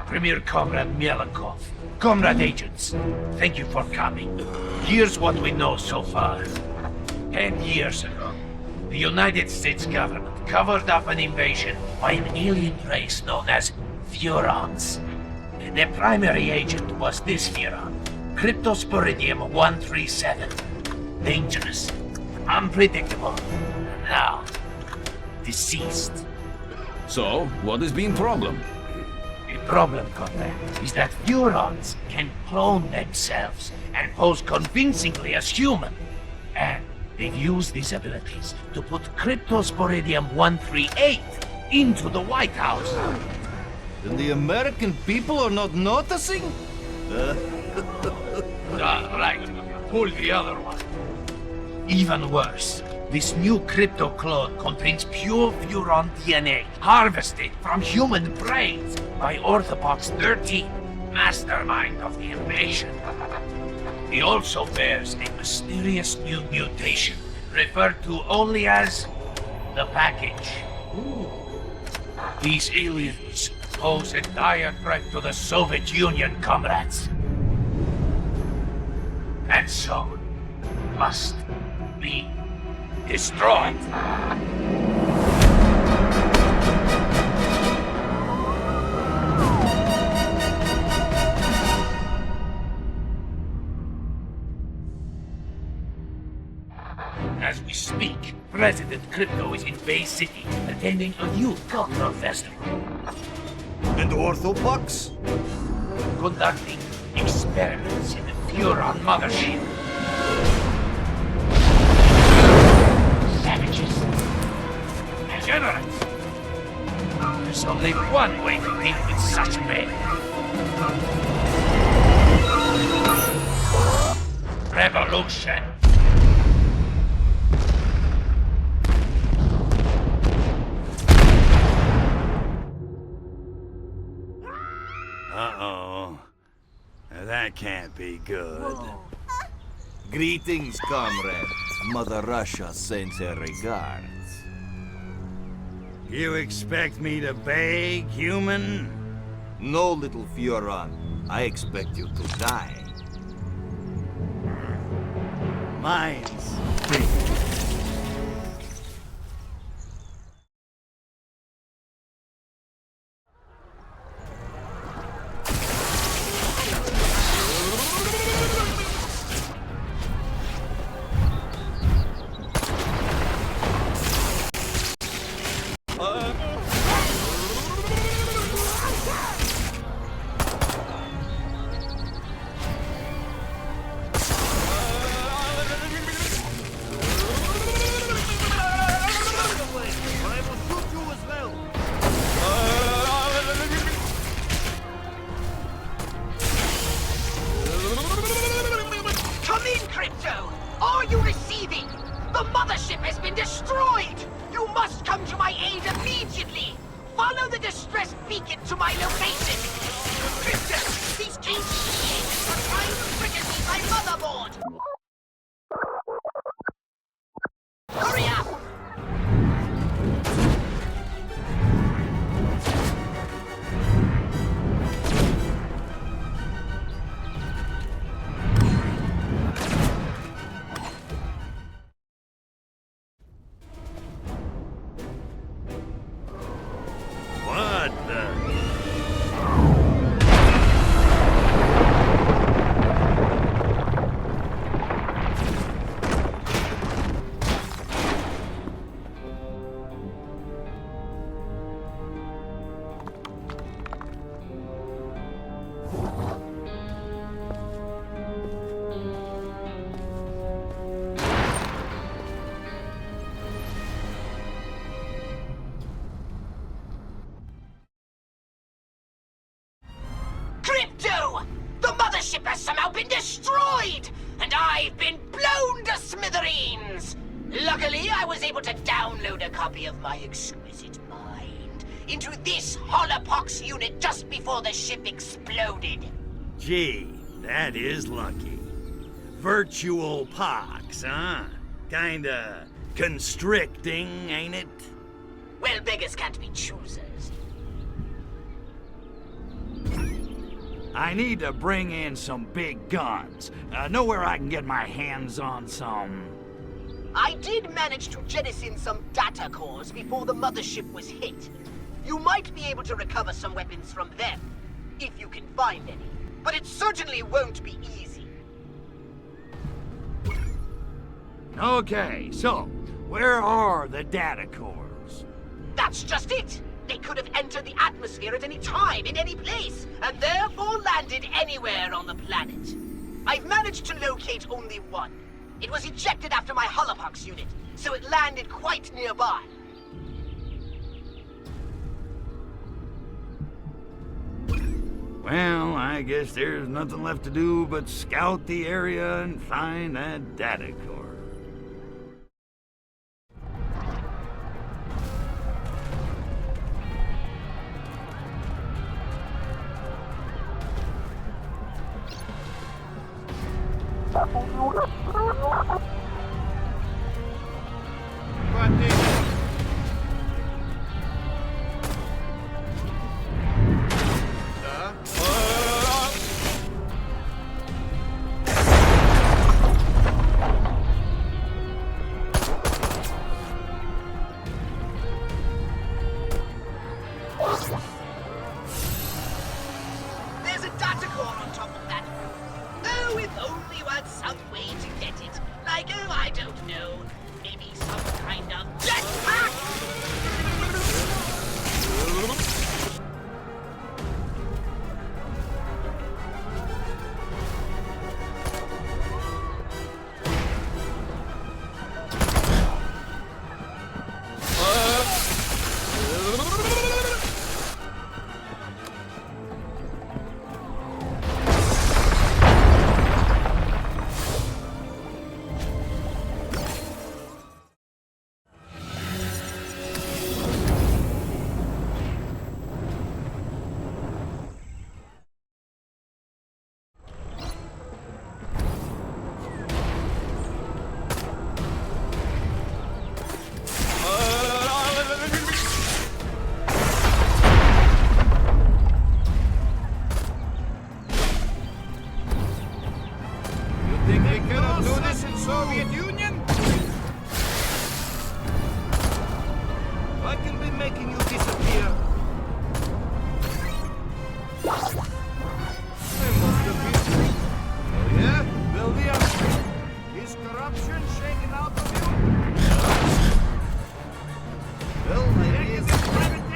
Premier Comrade Mielikov, Comrade Agents, thank you for coming. Here's what we know so far. 10 years ago, the United States government covered up an invasion by an alien race known as Furons. Their primary agent was this Furon, Cryptosporidium 137. Dangerous, unpredictable, now deceased. So, what has been problem? The problem, Comrade, is that Furons can clone themselves and pose convincingly as human. And they've used these abilities to put Cryptosporidium 138 into the White House. And the American people are not noticing? Right. Pull the other one. Even worse, this new crypto clone contains pure Furon DNA, harvested from human brains by Orthopox 13, mastermind of the invasion. He also bears a mysterious new mutation, referred to only as the Package. These aliens pose a dire threat to the Soviet Union, comrades. And so, must be destroyed. As we speak, President Crypto is in Bay City, attending a new cultural festival. And Orthopox? Conducting experiments in the Furon mothership. Savages. Degenerates. There's only one way to deal with such men. Revolution. Uh-oh. That can't be good. Greetings, comrade. Mother Russia sends her regards. You expect me to beg, human? No, little Furon. I expect you to die. Mine's big. The mothership has been destroyed! You must come to my aid immediately! Follow the distress beacon to my location! Crypto, these KGB agents are trying to fricassee my motherboard! Hurry up! What the? Crypto! The mothership has somehow been destroyed! And I've been blown to smithereens! Luckily, I was able to download a copy of my exquisite mind into this holopox unit just before the ship exploded. Gee, that is lucky. Virtual pox, huh? Kinda constricting, ain't it? Well, beggars can't be choosers. I need to bring in some big guns. Know where I can get my hands on some... I did manage to jettison some data cores before the mothership was hit. You might be able to recover some weapons from them, if you can find any. But it certainly won't be easy. Okay, so, where are the data cores? That's just it! They could have entered the atmosphere at any time, in any place, and therefore landed anywhere on the planet. I've managed to locate only one. It was ejected after my holopox unit, so it landed quite nearby. Well, I guess there's nothing left to do but scout the area and find that data core. There's a data core on top of that. Oh, if only you had some way to get it. Like, oh, I don't know. Maybe some kind of jetpack? Think they cannot do this in Soviet Union? I can be making you disappear. I must have been... Oh yeah? Well, the answer. Is corruption shaken out of you? Well, my idea is... Private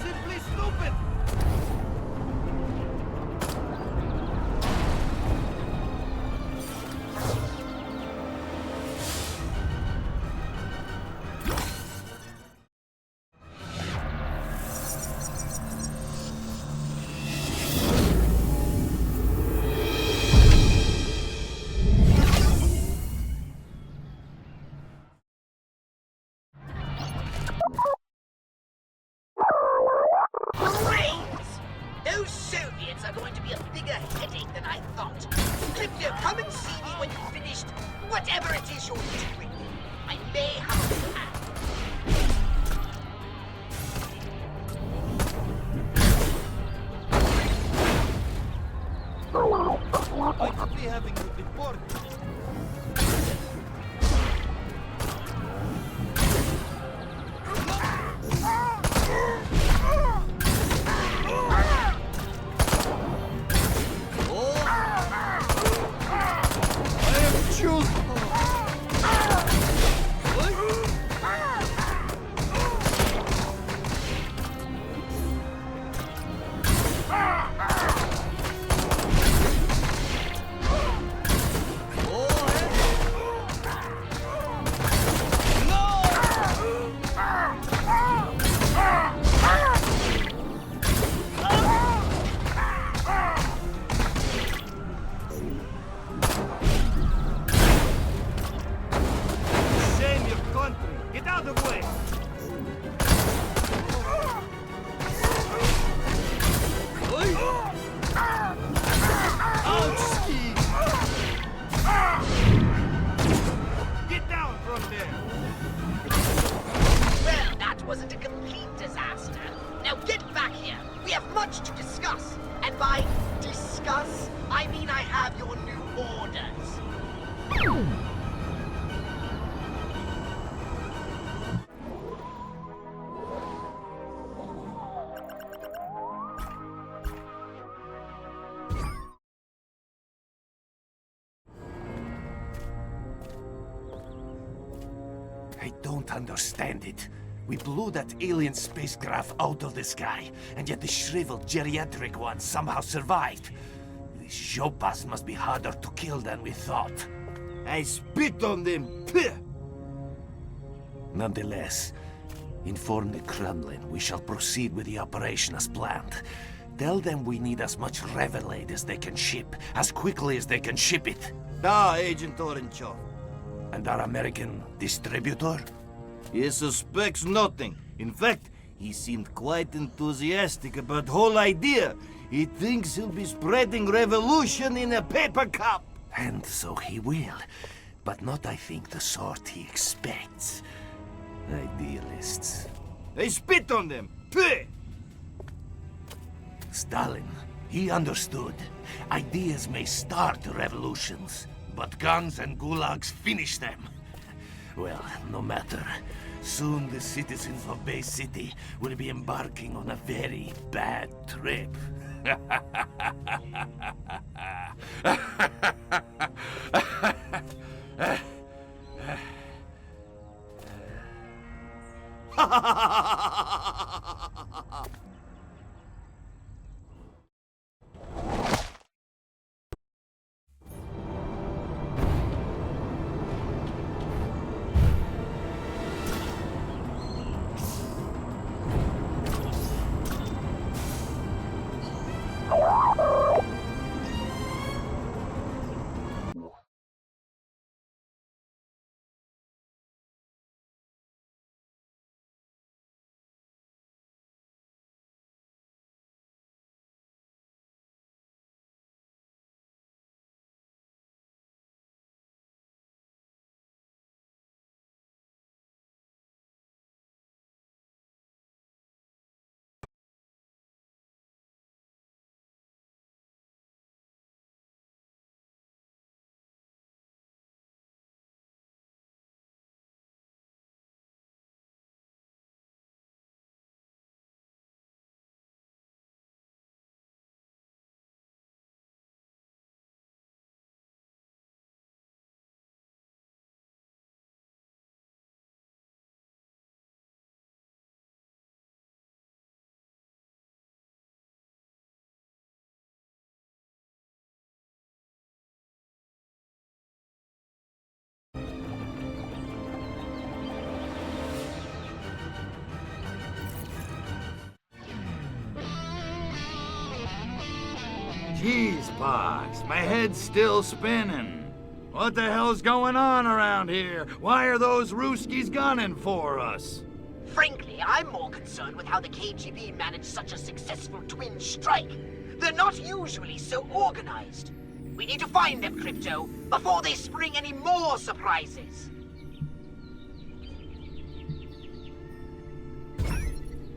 simply stupid! Brains! Those Soviets are going to be a bigger headache than I thought. Crypto, come and see me when you've finished whatever it is you're doing. I may have a plan. I could be having you deported. Shame your country. Get out of the way. Ouch, Steve. much to discuss. And by discuss, I mean I have your new orders. I don't understand it. We blew that alien spacecraft out of the sky, and yet the shriveled geriatric one somehow survived. These Jopas must be harder to kill than we thought. I spit on them. Pah! Nonetheless, inform the Kremlin we shall proceed with the operation as planned. Tell them we need as much Revelade as they can ship, as quickly as they can ship it. Da, Agent Orenchov. And our American distributor? He suspects nothing. In fact, he seemed quite enthusiastic about the whole idea. He thinks he'll be spreading revolution in a paper cup. And so he will. But not, I think, the sort he expects. Idealists. I spit on them. Pah! Stalin, he understood. Ideas may start revolutions, but guns and gulags finish them. Well, no matter. Soon the citizens of Bay City will be embarking on a very bad trip. Jeez, Pox, my head's still spinning. What the hell's going on around here? Why are those Ruskies gunning for us? Frankly, I'm more concerned with how the KGB managed such a successful twin strike. They're not usually so organized. We need to find them, Crypto, before they spring any more surprises.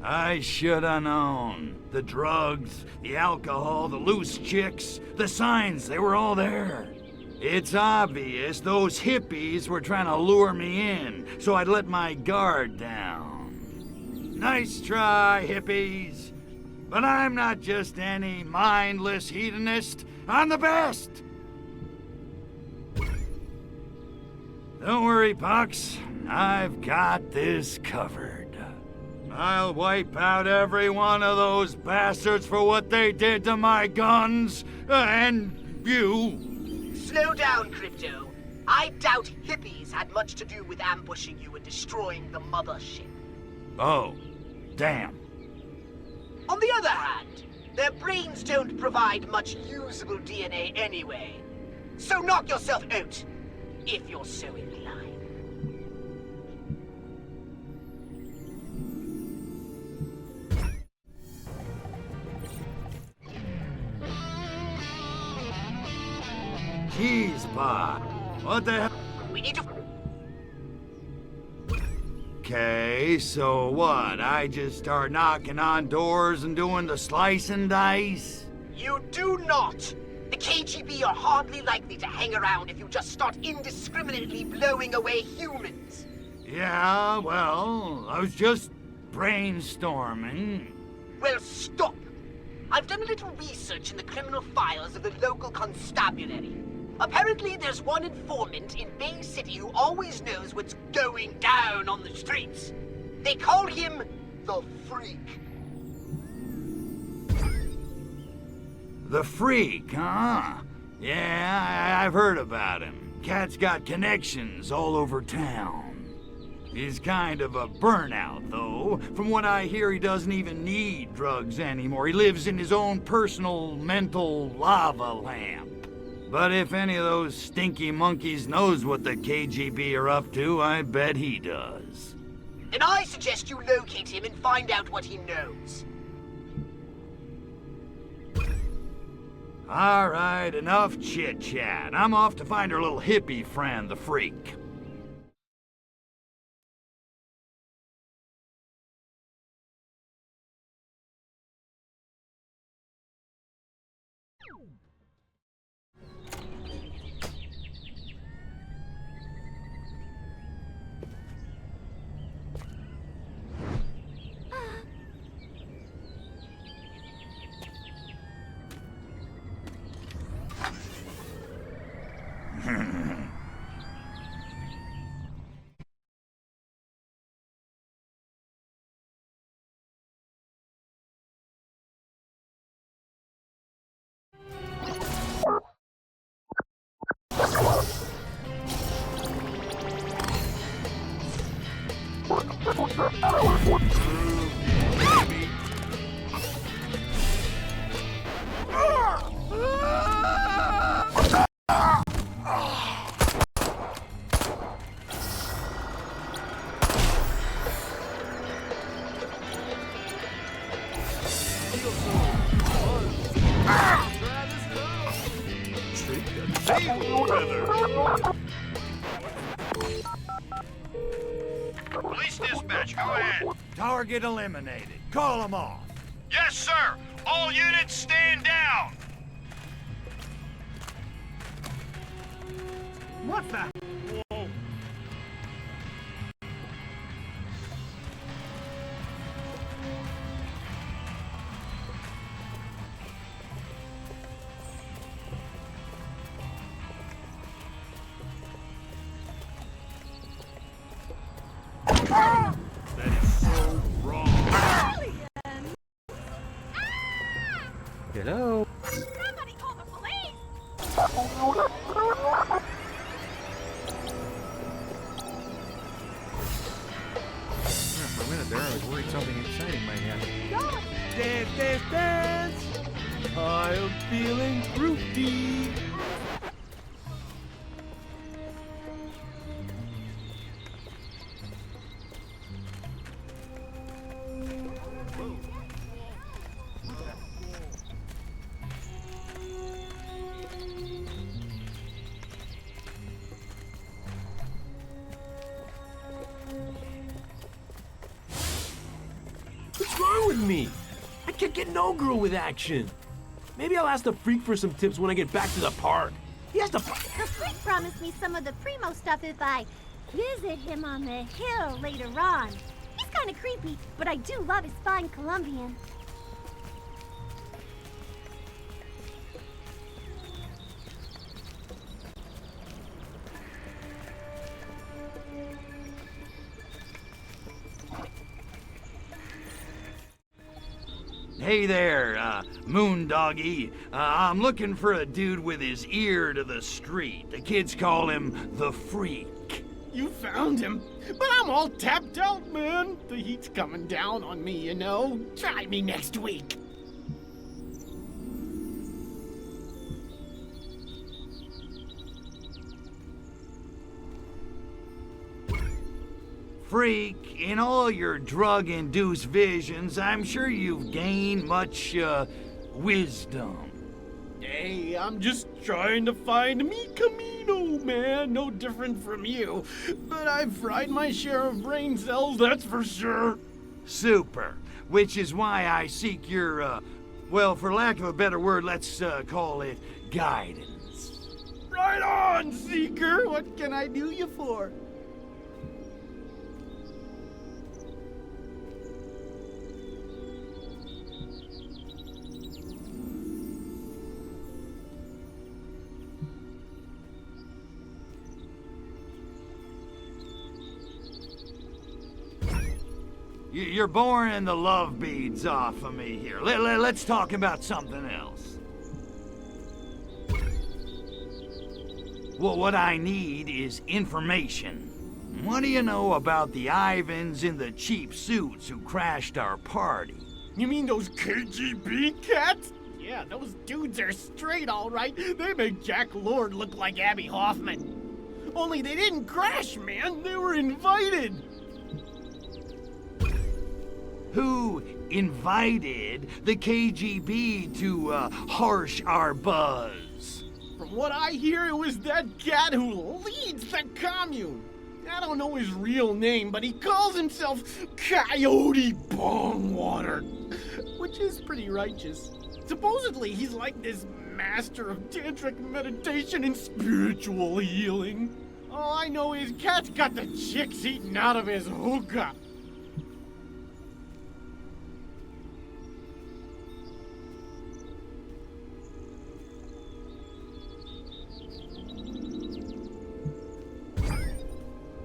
I should have known. The drugs, the alcohol, the loose chicks, the signs, they were all there. It's obvious those hippies were trying to lure me in, so I'd let my guard down. Nice try, hippies. But I'm not just any mindless hedonist. I'm the best! Don't worry, Pox. I've got this covered. I'll wipe out every one of those bastards for what they did to my guns, and you. Slow down, Crypto. I doubt hippies had much to do with ambushing you and destroying the mothership. Oh, damn. On the other hand, their brains don't provide much usable DNA anyway. So knock yourself out, if you're so inclined. Jeez, Bob. What the hell? We need to... Okay, so what? I just start knocking on doors and doing the slice and dice? You do not! The KGB are hardly likely to hang around if you just start indiscriminately blowing away humans. Yeah, well, I was just brainstorming. Well, stop! I've done a little research in the criminal files of the local constabulary. Apparently, there's one informant in Bay City who always knows what's going down on the streets. They call him the Freak. The Freak, huh? Yeah, I've heard about him. Cat's got connections all over town. He's kind of a burnout, though. From what I hear, he doesn't even need drugs anymore. He lives in his own personal mental lava lamp. But if any of those stinky monkeys knows what the KGB are up to, I bet he does. Then I suggest you locate him and find out what he knows. All right, enough chit-chat. I'm off to find her little hippie friend, the Freak. Police dispatch, go ahead. Target eliminated. Call them off. Yes, sir. All units stand down. What the? That is so wrong. Hello? Somebody call the police! For a minute there, I was worried something exciting might happen. Dance, Dance, dance, dance! I am feeling groovy. What's wrong with me? I can't get no girl with action. Maybe I'll ask the Freak for some tips when I get back to the park. He has to... The Freak promised me some of the primo stuff if I visit him on the hill later on. He's kind of creepy, but I do love his fine Colombian. Hey there, Moondoggy. I'm looking for a dude with his ear to the street. The kids call him the Freak. You found him, but I'm all tapped out, man. The heat's coming down on me, you know. Try me next week. Freak, in all your drug-induced visions, I'm sure you've gained much, wisdom. Hey, I'm just trying to find mi camino, man. No different from you. But I've fried my share of brain cells, that's for sure. Super. Which is why I seek your, well, for lack of a better word, let's call it guidance. Right on, Seeker. What can I do you for? You're boring the love beads off of me here. Let's talk about something else. Well, what I need is information. What do you know about the Ivans in the cheap suits who crashed our party? You mean those KGB cats? Yeah, those dudes are straight, all right. They make Jack Lord look like Abby Hoffman. Only they didn't crash, man. They were invited. Who invited the KGB to harsh our buzz? From what I hear, it was that cat who leads the commune. I don't know his real name, but he calls himself Coyote Bongwater, which is pretty righteous. Supposedly, he's like this master of tantric meditation and spiritual healing. All I know is cat's got the chicks eaten out of his hookah.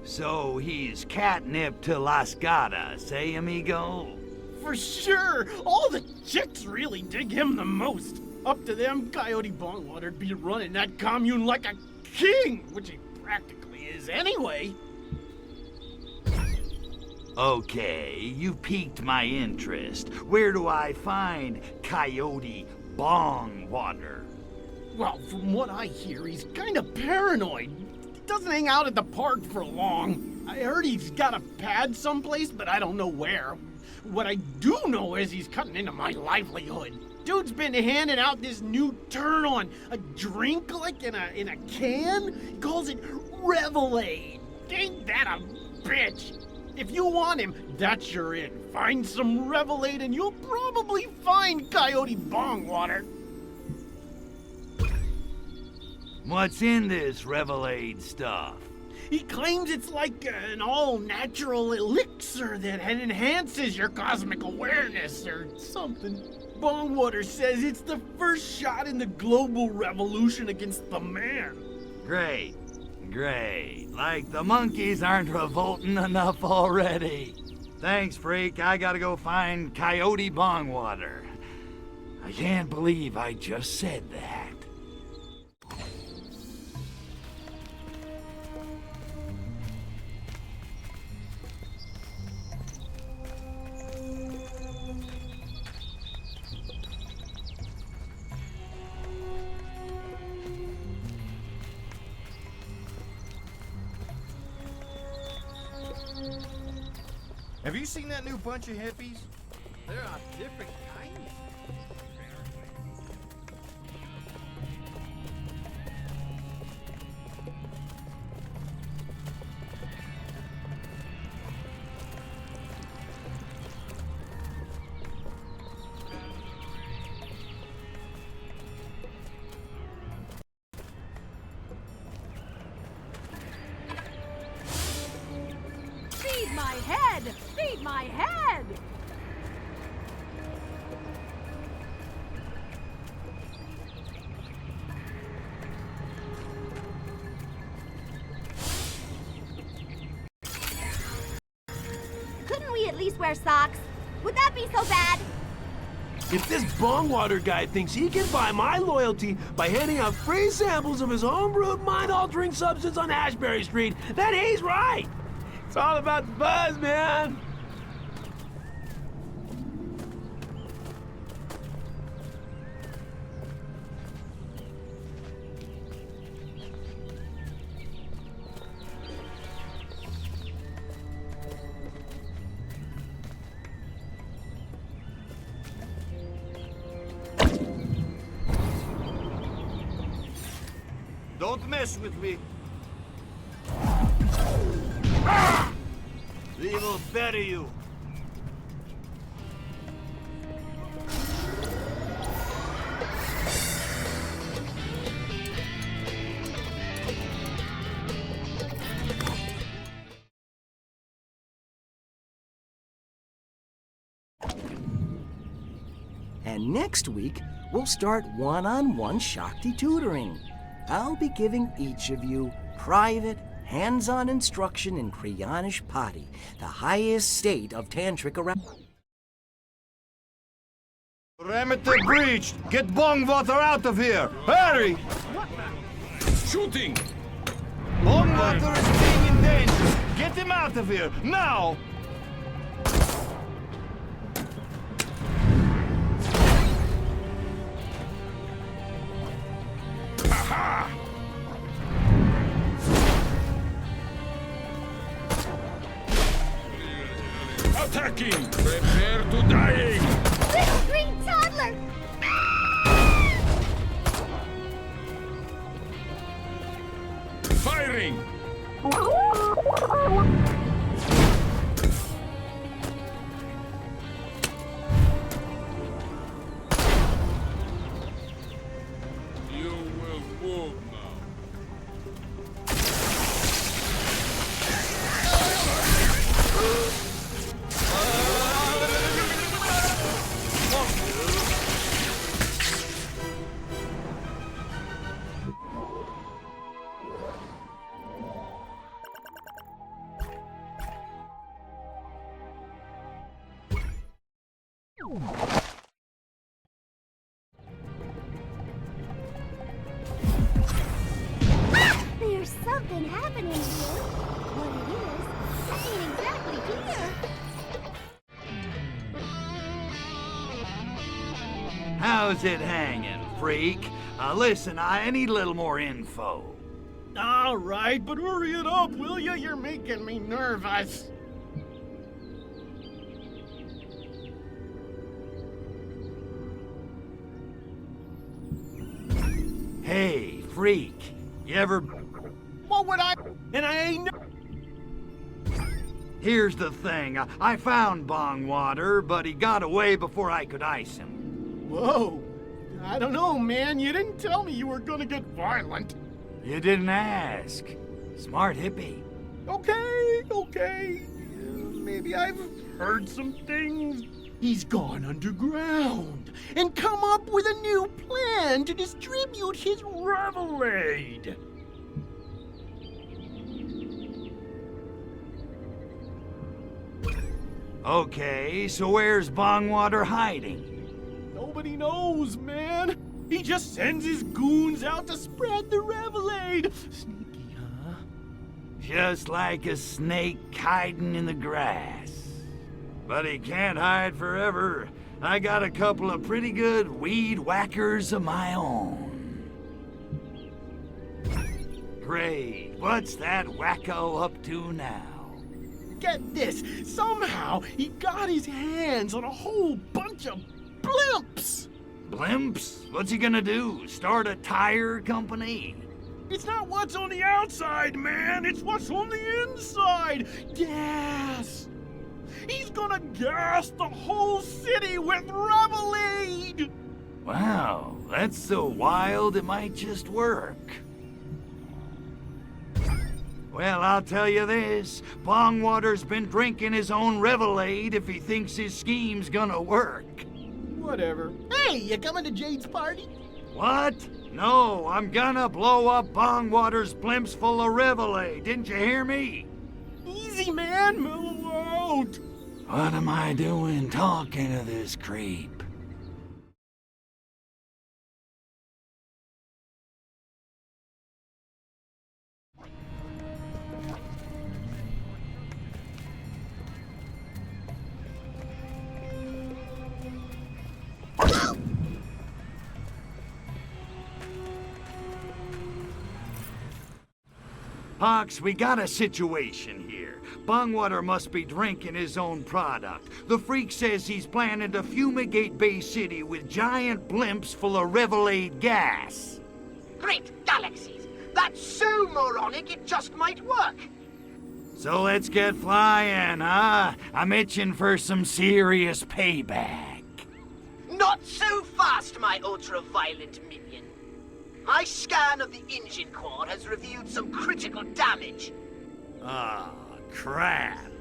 So he's catnip to Las Gatas, eh, amigo? For sure! All the chicks really dig him the most. Up to them, Coyote Bongwater'd be running that commune like a king, which he practically is anyway. Okay, you piqued my interest. Where do I find Coyote Bongwater? Well, from what I hear, he's kind of paranoid. He doesn't hang out at the park for long. I heard he's got a pad someplace, but I don't know where. What I do know is he's cutting into my livelihood. Dude's been handing out this new turn on a drink like in a can. He calls it Revelade. Ain't that a bitch? If you want him, that's your in. Find some Revelade and you'll probably find Coyote Bongwater. What's in this Revelade stuff? He claims it's like an all-natural elixir that enhances your cosmic awareness or something. Bongwater says it's the first shot in the global revolution against the man. Great. Great. Like the monkeys aren't revolting enough already. Thanks, freak. I gotta go find Coyote Bongwater. I can't believe I just said that. Have you seen that new bunch of hippies? There are different kinds. Feed my head! Feed my head! Couldn't we at least wear socks? Would that be so bad? If this Bongwater guy thinks he can buy my loyalty by handing out free samples of his homebrewed mind-altering substance on Ashbury Street, then he's right! It's all about the buzz, man! mess with me. We will bury you. And next week, we'll start one-on-one Shakti tutoring. I'll be giving each of you private, hands-on instruction in Kriyanish Padi, the highest state of tantric around. Perimeter breached! Get bong water out of here! Hurry! Shooting! Bong water is being in danger! Get him out of here, now! Attacking! Prepare to dying! Little green toddler! Firing! You will move now. There's something happening here. What it is, ain't exactly clear. How's it hanging, freak? Listen, I need a little more info. All right, but hurry it up, will ya? You're making me nervous. Hey, freak, you ever... What would I... And I ain't... Here's the thing, I found Bong Water, but he got away before I could ice him. Whoa. I don't know, man. You didn't tell me you were gonna get violent. You didn't ask. Smart hippie. Okay. Maybe I've heard some things. He's gone underground and come up with a new plan to distribute his revelade. Okay, so where's Bong Water hiding? Nobody knows, man. He just sends his goons out to spread the revelade. Sneaky, huh? Just like a snake hiding in the grass. But he can't hide forever. I got a couple of pretty good weed whackers of my own. Great, what's that wacko up to now? Get this. Somehow he got his hands on a whole bunch of blimps. Blimps? What's he gonna do? Start a tire company? It's not what's on the outside, man. It's what's on the inside. Gas. He's gonna gas the whole city with revelade. Wow, that's so wild it might just work. Well, I'll tell you this. Bong Water's been drinking his own revelade if he thinks his scheme's gonna work. Whatever. Hey, you coming to Jade's party? What? No, I'm gonna blow up Bong Water's blimps full of revelade. Didn't you hear me? Easy, man. Mellow out. What am I doing talking to this creep? Pox, we got a situation here. Bongwater must be drinking his own product. The freak says he's planning to fumigate Bay City with giant blimps full of revelade gas. Great galaxies! That's so moronic it just might work. So let's get flying, huh? I'm itching for some serious payback. Not so fast, my ultra-violent minion. My scan of the engine core has revealed some critical damage. Ah, crap.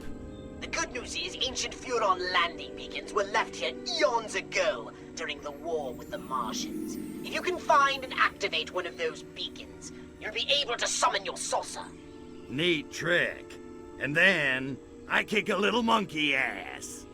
The good news is ancient Furon landing beacons were left here eons ago during the war with the Martians. If you can find and activate one of those beacons, you'll be able to summon your saucer. Neat trick. And then I kick a little monkey ass.